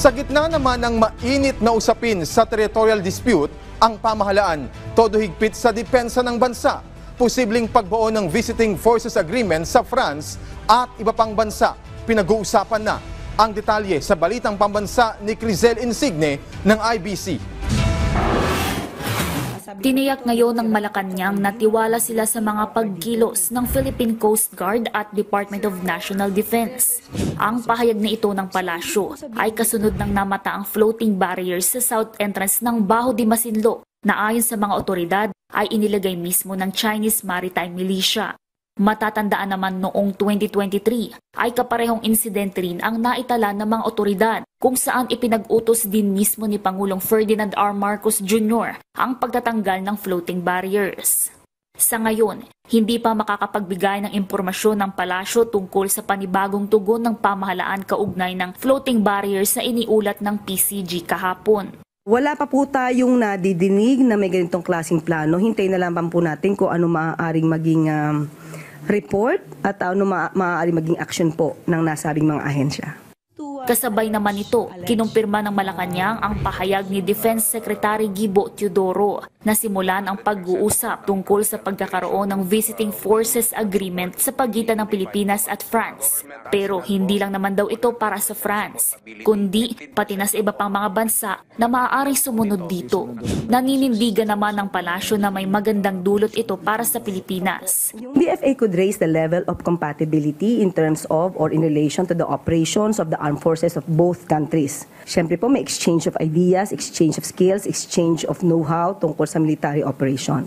Sa gitna naman ng mainit na usapin sa territorial dispute, ang pamahalaan todo higpit sa depensa ng bansa. Posibleng pagbuo ng Visiting Forces Agreement sa France at iba pang bansa. Pinag-uusapan na ang detalye sa balitang pambansa ni Crizel Insigne ng IBC. Tiniyak ngayon ng Malacanang na tiwala sila sa mga pagkilos ng Philippine Coast Guard at Department of National Defense. Ang pahayag na ito ng palasyo ay kasunod ng namataang floating barriers sa south entrance ng Baho de Masinloc na ayon sa mga otoridad ay inilagay mismo ng Chinese Maritime Militia. Matatandaan naman noong 2023 ay kaparehong insidente rin ang naitala ng mga otoridad kung saan ipinag-utos din mismo ni Pangulong Ferdinand R. Marcos Jr. ang pagtatanggal ng floating barriers. Sa ngayon, hindi pa makakapagbigay ng impormasyon ng palasyo tungkol sa panibagong tugon ng pamahalaan kaugnay ng floating barriers na iniulat ng PCG kahapon. Wala pa po tayong nadidinig na may ganitong klaseng plano. Hintayin na lang po natin kung ano maaaring maging report at ano maaaring maging action po ng nasabing mga ahensya. Kasabay naman ito, kinumpirma ng Malacanang ang pahayag ni Defense Secretary Gibo Teodoro na simulan ang pag-uusap tungkol sa pagkakaroon ng Visiting Forces Agreement sa pagitan ng Pilipinas at France. Pero hindi lang naman daw ito para sa France, kundi pati na sa iba pang mga bansa na maaaring sumunod dito. Naninindigan naman ng palasyo na may magandang dulot ito para sa Pilipinas. BFA could raise the level of compatibility in terms of or in relation to the operations of the armed forces of both countries. Siyempre po may exchange of ideas, exchange of skills, exchange of know-how tungkol sa military operation.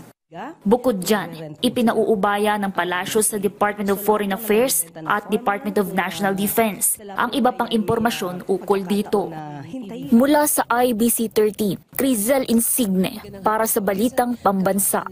Bukod dyan, ipinauubaya ng palasyo sa Department of Foreign Affairs at Department of National Defense ang iba pang impormasyon ukol dito. Mula sa IBC 13, Crizel Insigne para sa Balitang Pambansa.